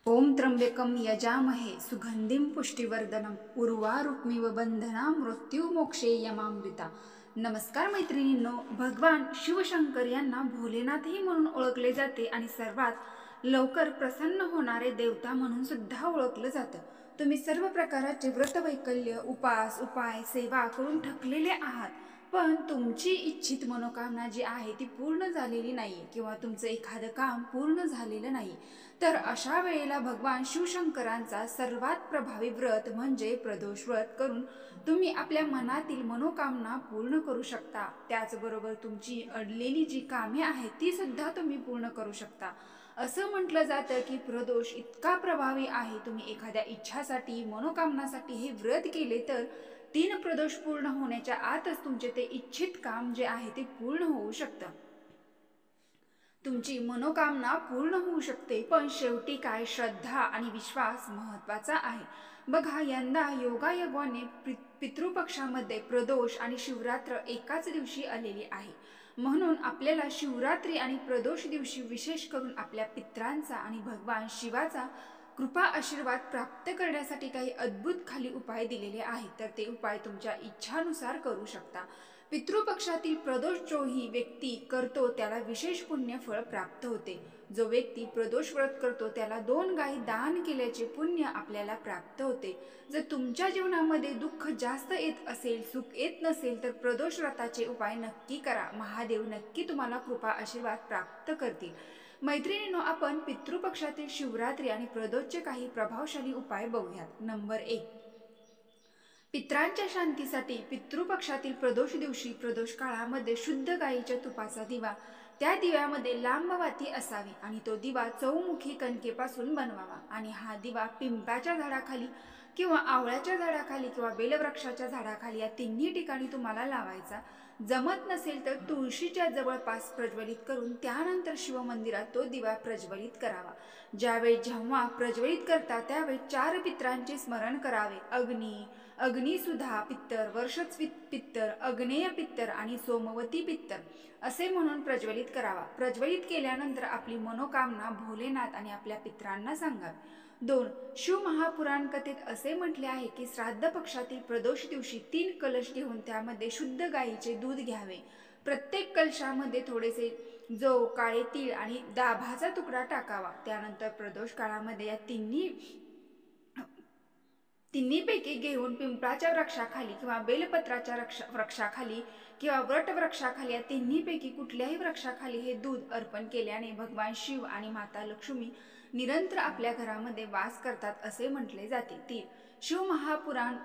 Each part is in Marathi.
ओम त्र्यंबकं यजामहे सुगंधिं पुष्टिवर्धनम् उर्वारुक्मिव बंधना मृत्युमोक्षे यमामृता। नमस्कार मैत्रिणींनो, भगवान शिवशंकर यांना भोलेनाथही म्हणून ओळखले जाते आणि सर्वात लवकर प्रसन्न होणारे देवता म्हणून सुद्धा ओळखलं जातं। तुम्ही सर्व प्रकारचे व्रतवैकल्य, उपाय, सेवा करून थकलेले आहात, पण तुमची इच्छित मनोकामना जी आहे ती पूर्ण झालेली नाहीये किंवा तुमचं एखादं काम पूर्ण झालेलं नाही, तर अशा वेळेला भगवान शिवशंकरांचा सर्वात प्रभावी व्रत म्हणजे प्रदोष व्रत करून तुम्ही आपल्या मनातील मनोकामना पूर्ण करू शकता। त्याचबरोबर तुमची अडलेली जी कामे आहेत ती सुद्धा तुम्ही पूर्ण करू शकता। असं म्हटलं जातं की प्रदोष इतका प्रभावी आहे, तुम्ही एखाद्या इच्छासाठी, मनोकामनासाठी हे व्रत केले तर 3 प्रदोष पूर्ण होण्याच्या आतच तुमचे ते इच्छित काम जे आहे ते पूर्ण होऊ शकतं, तुमची मनोकामना पूर्ण होऊ शकते। पण शेवटी काय, श्रद्धा आणि विश्वास महत्त्वाचा आहे। बघा, यंदा योगायोगाने पितृपक्षामध्ये प्रदोष आणि शिवरात्र एकाच दिवशी आलेली आहे, म्हणून आपल्याला शिवरात्री आणि प्रदोष दिवशी विशेष करून आपल्या पित्रांचा आणि भगवान शिवाचा कृपा आशीर्वाद प्राप्त करण्यासाठी काही अद्भुत खाली उपाय दिलेले आहेत, तर ते उपाय तुमच्या इच्छानुसार करू शकता। पितृपक्षातील प्रदोष जोही व्यक्ती करतो त्याला विशेष पुण्यफळ प्राप्त होते। जो व्यक्ती प्रदोष व्रत करतो त्याला 2 गायी दान केल्याचे पुण्य आपल्याला प्राप्त होते। जर तुमच्या जीवनामध्ये दुःख जास्त येत असेल, सुख येत नसेल, तर प्रदोष व्रताचे उपाय नक्की करा, महादेव नक्की तुम्हाला कृपा आशीर्वाद प्राप्त करतील। मैत्रिणींनो, आपण पितृपक्षातील शिवरात्री आणि प्रदोषचे काही प्रभावशाली उपाय बघूयात। नंबर 1, पित्रांच्या शांतीसाठी पितृपक्षातील प्रदोष दिवशी प्रदोष काळामध्ये शुद्ध गायीच्या तुपाचा दिवा, त्या दिव्यामध्ये लांबवाती असावी आणि तो दिवा चौमुखी कणकेपासून बनवावा आणि हा दिवा पिंपळाच्या झाडाखाली किंवा आवळ्याच्या झाडाखाली किंवा बेलवृक्षाच्या झाडाखाली या तिन्ही ठिकाणी तुम्हाला लावायचा। जमत नसेल तर तुळशीच्या जवळपास प्रज्वलित करून त्यानंतर शिवमंदिरात तो दिवा प्रज्वलित करावा। जेव्हा प्रज्वलित करता त्यावेळी 4 पित्रांचे स्मरण करावे। अग्निसुधा पित्तर, वर्षस्वित पित्तर, अग्नेय पित्तर आणि सोमवती पित्तर असे म्हणून प्रज्वलित करावा। प्रज्वलित केल्यानंतर आपली मनोकामना भोलेनाथ आणि आपल्या पित्रांना सांगावी। 2, शिवमहापुराण कथेत असे म्हटले आहे की श्राद्ध पक्षातील प्रदोष दिवशी 3 कलश घेऊन त्यामध्ये शुद्ध गायीचे दूध घ्यावे। प्रत्येक कलशामध्ये थोडेसे जव, काळे तीळ आणि दाभाचा तुकडा टाकावा। त्यानंतर प्रदोष काळामध्ये या तिन्हीपैकी घेऊन पिंपळाच्या वृक्षाखाली किंवा बेलपत्राच्या वृक्षाखाली किंवा वटवृक्षाखाली या तिन्हीपैकी कुठल्याही वृक्षाखाली हे दूध अर्पण केल्याने भगवान शिव आणि माता लक्ष्मी निरंतर आपल्या घरामध्ये वास करतात असे म्हटले जाते। 3, शिवमहापुराण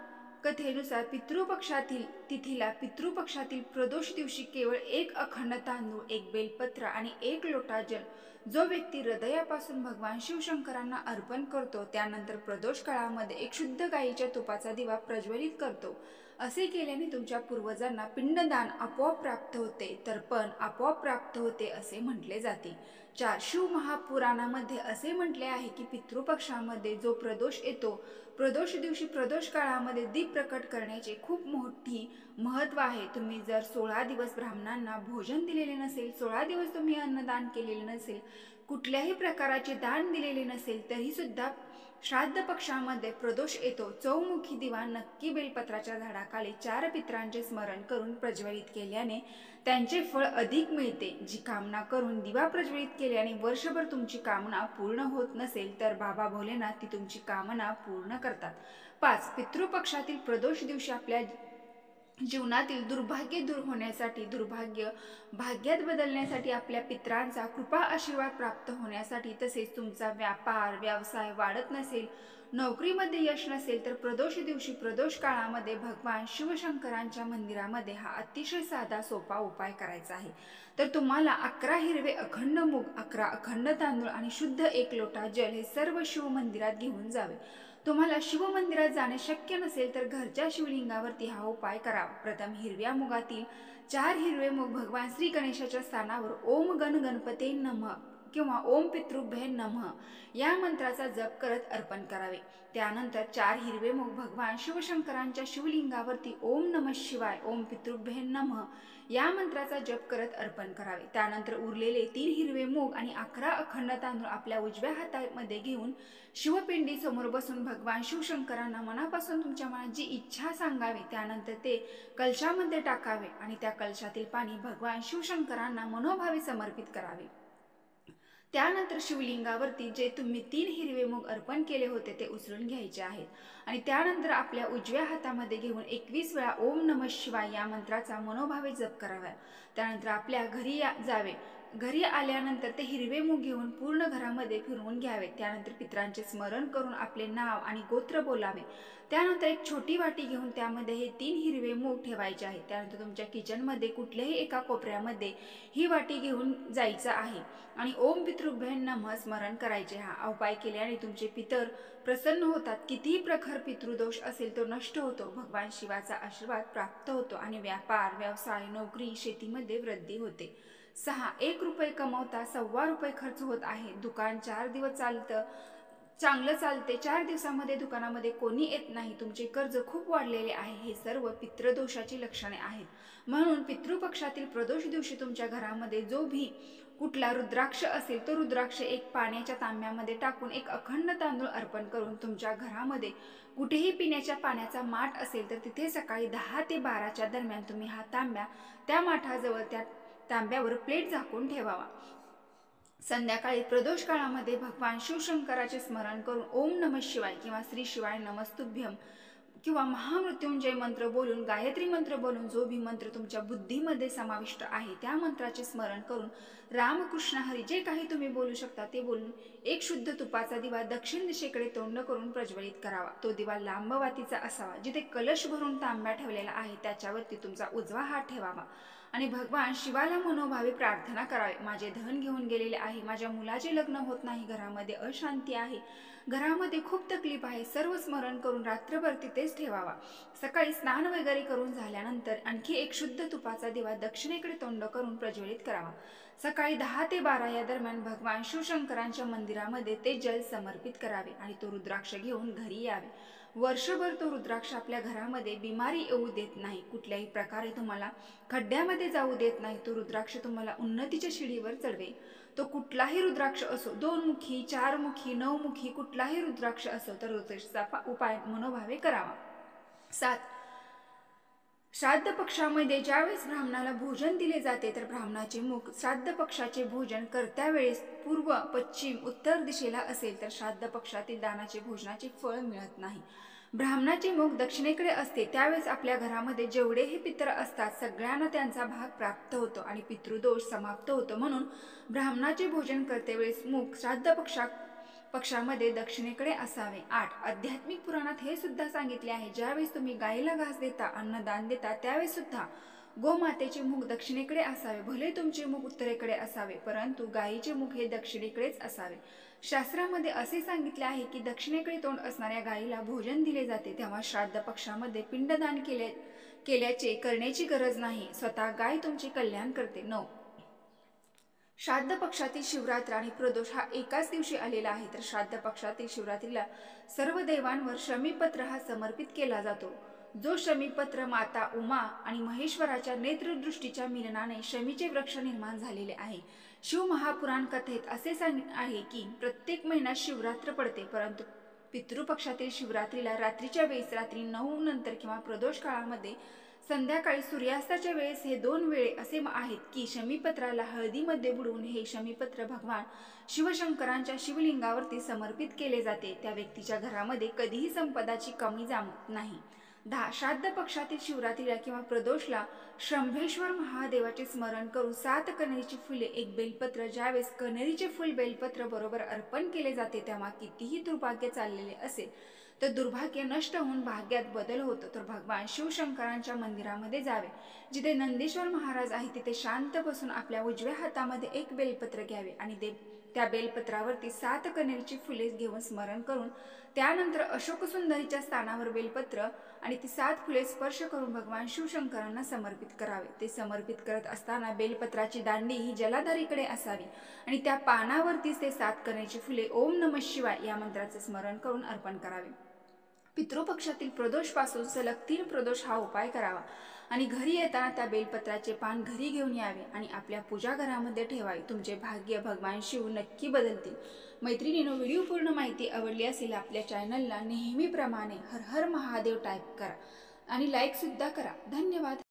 कथेनुसार पितृपक्षातील तिथीला पितृपक्षातील प्रदोष दिवशी केवळ 1 अखंड तांदूळ, 1 बेलपत्र आणि 1 लोटा जल जो व्यक्ती हृदयापासून भगवान शिवशंकरांना अर्पण करतो, त्यानंतर प्रदोष काळामध्ये 1 शुद्ध गायीच्या तुपाचा दिवा प्रज्वलित करतो, असे केल्याने तुमच्या पूर्वजांना पिंडदान आपोआप प्राप्त होते, तर्पण आपोआप प्राप्त होते असे म्हटले जाते। 4, शिवमहापुराणामध्ये असे म्हटले आहे की पितृपक्षामध्ये जो प्रदोष येतो, प्रदोष दिवशी प्रदोष काळामध्ये दीप प्रकट करण्याचे खूप मोठी महत्त्व आहे। तुम्ही जर 16 दिवस ब्राह्मणांना भोजन दिलेले नसेल, 16 दिवस तुम्ही अन्नदान केलेले नसेल, कुठल्याही प्रकाराचे दान दिलेले नसेल, तरी सुद्धा श्राद्ध पक्षामध्ये प्रदोष येतो, चौमुखी दिवा नक्की बेलपत्राच्या झाडाखाली 4 पित्रांचे स्मरण करून प्रज्वलित केल्याने त्यांचे फळ अधिक मिळते। जी कामना करून दिवा प्रज्वलित केल्याने वर्षभर तुमची कामना पूर्ण होत नसेल, तर बाबा भोलेनाथ ती तुमची कामना पूर्ण करतात। 5, पितृपक्षातील प्रदोष दिवशी आपल्या जीवनातील दुर्भाग्य दूर होण्यासाठी, दुर्भाग्य भाग्यात बदलण्यासाठी, आपल्या पित्रांचा कृपा आशीर्वाद प्राप्त होण्यासाठी, तसेच तुमचा व्यापार व्यवसाय वाढत नसेल, नोकरीमध्ये यश नसेल, तर प्रदोष दिवशी प्रदोष काळामध्ये भगवान शिवशंकरांच्या मंदिरामध्ये हा अतिशय साधा सोपा उपाय करायचा आहे। तर तुम्हाला 11 हिरवे अखंड मूग, 11 अखंड तांदूळ आणि शुद्ध 1 लोटा जल हे सर्व शिवमंदिरात घेऊन जावे। तुम्हाला शिवमंदिरात जाणे शक्य नसेल तर घरच्या शिवलिंगावरती हा उपाय करावा। प्रथम हिरव्या मुगातील 4 हिरवे मूग भगवान श्री गणेशाच्या स्थानावर ओम गण गणपते नमः किंवा ओम पितृभ्ये नमः या मंत्राचा जप करत अर्पण करावे। त्यानंतर 4 हिरवे मूग भगवान शिवशंकरांच्या शिवलिंगावरती ओम नमः शिवाय ओम पितृभ्ये नमः या मंत्राचा जप करत अर्पण करावे। त्यानंतर उरलेले 3 हिरवे मूग आणि 11 अखंड तांदूळ आपल्या उजव्या हातामध्ये घेऊन शिवपिंडी समोर बसून भगवान शिवशंकरांना मनापासून तुमच्या मनात जी इच्छा सांगावी, त्यानंतर ते कलशामध्ये टाकावे आणि त्या कलशातील पाणी भगवान शिवशंकरांना मनोभावे समर्पित करावे। त्यानंतर शिवलिंगावरती जे तुम्ही 3 हिरवे मूग अर्पण केले होते ते उचलून घ्यायचे आहेत आणि त्यानंतर आपल्या उजव्या हातामध्ये घेऊन 21 वेळा ओम नमः शिवाय या मंत्राचा मनोभावे जप करावा। त्यानंतर आपल्या घरी जावे। घरी आल्यानंतर ते हिरवे मूग घेऊन पूर्ण घरामध्ये फिरवून घ्यावे। त्यानंतर पितरांचे स्मरण करून आपले नाव आणि गोत्र बोलावे। त्यानंतर एक छोटी वाटी घेऊन त्यामध्ये हे 3 हिरवे मूग ठेवायचे आहेत। त्यानंतर तुमच्या किचनमध्ये कुठल्याही एका कोपऱ्यामध्ये ही वाटी घेऊन जायचं आहे आणि ओम पितृभ्ये नमः स्मरण करायचे। हा उपाय केल्याने तुमचे पितर प्रसन्न होतात। कितीही प्रखर पितृदोष असेल तो नष्ट होतो, भगवान शिवाचा आशीर्वाद प्राप्त होतो आणि व्यापार, व्यवसाय, नोकरी, शेतीमध्ये वृद्धी होते। 6. 1 रुपये कमवता 1.25 रुपये खर्च होत आहे। दुकान 4 दिवस चांगलं चालते, 4 दिवसामध्ये दुकानामध्ये कोणी येत नाही, तुमचे कर्ज खूप वाढलेले आहे, हे सर्व पितृदोषाची लक्षणे आहेत। म्हणून पितृपक्षातील प्रदोष दिवशी तुमच्या घरामध्ये जो भी कुठला रुद्राक्ष असेल तो रुद्राक्ष एक पाण्याच्या तांब्यामध्ये टाकून एक अखंड तांदूळ अर्पण करून तुमच्या घरामध्ये कुठेही पिण्याच्या पाण्याचा माठ असेल तर तिथे सकाळी 10 ते 12च्या दरम्यान तुम्ही हा तांब्या त्या माठाजवळ त्या तांब्यावर प्लेट झाकून ठेवावा। संध्याकाळी प्रदोष काळामध्ये भगवान शिवशंकराचे स्मरण करून ओम नमः शिवाय किंवा श्री शिवाय नमस्तुभ्यम किंवा महामृत्युंजय मंत्र बोलून, गायत्री मंत्र बोलून जो भी मंत्र तुमच्या बुद्धीमध्ये समाविष्ट आहे त्या मंत्राचे स्मरण करून रामकृष्ण हरी जे काही तुम्ही बोलू शकता ते बोलून एक शुद्ध तुपाचा दिवा दक्षिण दिशेकडे तोंड करून प्रज्वलित करावा। तो दिवा लांब वातीचा असावा। जिथे कलश भरून तांब्या ठेवलेला आहे त्याच्यावरती तुमचा उजवा हात ठेवावा आणि भगवान शिवाला मनोभावे प्रार्थना करावी। माझे धन घेऊन गेलेले आहे, माझ्या मुलाचे लग्न होत नाही, घरामध्ये अशांती आहे, घरामध्ये खूप तकलीफ आहे, सर्व स्मरण करून रात्रभर तिथेच ठेवावा। सकाळी स्नान वगैरे करून झाल्यानंतर आणखी एक शुद्ध तुपाचा दिवा दक्षिणेकडे तोंड करून प्रज्वलित करावा। सकाळी 10 ते 12 या दरम्यान भगवान शिवशंकरांच्या मंदिरामध्ये ते जल समर्पित करावे आणि तो रुद्राक्ष घेऊन घरी यावे। वर्षभर तो रुद्राक्ष आपल्या घरामध्ये बिमारी येऊ देत नाही, कुठल्याही प्रकारे तुम्हाला खड्ड्यामध्ये जाऊ देत नाही। तो रुद्राक्ष तुम्हाला उन्नतीच्या शिडीवर चढवेल। तो कुठलाही रुद्राक्ष असो, 2 मुखी, 4 मुखी, 9 मुखी, कुठलाही रुद्राक्ष असो तर रुद्राक्षाचा उपाय मनोभावे करावा। 7. श्राद्ध पक्षामध्ये ज्यावेळेस ब्राह्मणाला भोजन दिले जाते तर ब्राह्मणाचे मुख श्राद्ध पक्षाचे भोजन करत्या वेळेस पूर्व, पश्चिम, उत्तर दिशेला असेल तर श्राद्ध पक्षातील दानाचे भोजनाचे फळ मिळत नाही। ब्राह्मणाचे मुख दक्षिणेकडे असते त्यावेळेस आपल्या घरामध्ये जेवढेही पितर असतात सगळ्यांना त्यांचा भाग प्राप्त होतो आणि पितृदोष समाप्त होतो। म्हणून ब्राह्मणाचे भोजन करते वेळेस मुख श्राद्ध पक्षामध्ये दक्षिणेकडे असावे। 8. आध्यात्मिक पुराणात हे सुद्धा सांगितले आहे, ज्यावेळेस तुम्ही गायीला घास देता, अन्नदान देता त्यावेळेस सुद्धा गोमातेचे मुख दक्षिणेकडे असावे। भले तुमचे मुख उत्तरेकडे असावे परंतु गायीचे मुख हे दक्षिणेकडेच असावे। शास्त्रामध्ये असे सांगितले आहे की दक्षिणेकडे तोंड असणाऱ्या गायीला भोजन दिले जाते तेव्हा श्राद्ध पक्षामध्ये पिंडदान करण्याची गरज नाही, स्वतः गाय तुमचे कल्याण करते। 9. श्राद्ध पक्षातील शिवरात्र आणि प्रदोष हा एकाच दिवशी आलेला आहे तर श्राद्ध पक्षातील शिवरात्रीला सर्व देवांवर शमीपत्र हा समर्पित केला जातो। जो शमीपत्र माता उमा आणि महेश्वराच्या नेत्रदृष्टीच्या मिलनाने शमीचे वृक्ष निर्माण झालेले आहे। शिव महापुराण कथेत असे सांगितले आहे की प्रत्येक महिन्यात शिवरात्र पडते परंतु पितृपक्षातील शिवरात्रीला रात्रीच्या वेळेस रात्री 9 नंतर किंवा प्रदोष काळामध्ये संध्याकाळी सूर्यास्ताच्या वेळेस हे 2 वेळे असे आहेत की शमीपत्राला हळदीमध्ये बुडवून हे शमीपत्र भगवान शिवशंकरांच्या शिवलिंगावरती समर्पित केले जाते। त्या व्यक्तीच्या घरामध्ये कधीही संपदाची कमी जाणवत नाही। 10. श्राद्ध पक्षातील शिवरात्रीला किंवा प्रदोषला शंभेश्वर महादेवाचे स्मरण करून 7 कण्हेरीची फुले, 1 बेलपत्र, ज्यावेळेस कण्हेरीचे फुल बेलपत्र बरोबर अर्पण केले जाते तेव्हा कितीही दुर्भाग्य चाललेले असेल तर दुर्भाग्य नष्ट होऊन भाग्यात बदल होतो। तर भगवान शिवशंकरांच्या मंदिरामध्ये जावे, जिथे नंदीश्वर महाराज आहे तिथे शांत बसून आपल्या उजव्या हातामध्ये 1 बेलपत्र घ्यावे आणि ते त्या बेलपत्रावरती 7 कनेरची फुले घेऊन स्मरण करून त्यानंतर अशोकसुंदरीच्या स्थानावर बेलपत्र आणि ती 7 फुले स्पर्श करून भगवान शिवशंकरांना समर्पित करावे। ते समर्पित करत असताना बेलपत्राची दांडी ही जलाधारीकडे असावी आणि त्या पानावरतीच ते 7 कनेरची फुले ओम नमः शिवाय या मंत्राचे स्मरण करून अर्पण करावे। पितृपक्षातील प्रदोषपासून सलग 3 प्रदोष हा उपाय करावा आणि घरी येताना त्या बेलपत्राचे पान घरी घेऊन यावे आणि आपल्या पूजा घरामध्ये ठेवावे। तुमचे भाग्य भगवान शिव नक्की बदलतील। मैत्रिणींनो, व्हिडिओ पूर्ण माहिती आवडली असेल आपल्या चॅनलला नेहमीप्रमाणे हर हर महादेव टाईप करा आणि लाईक सुद्धा करा। धन्यवाद।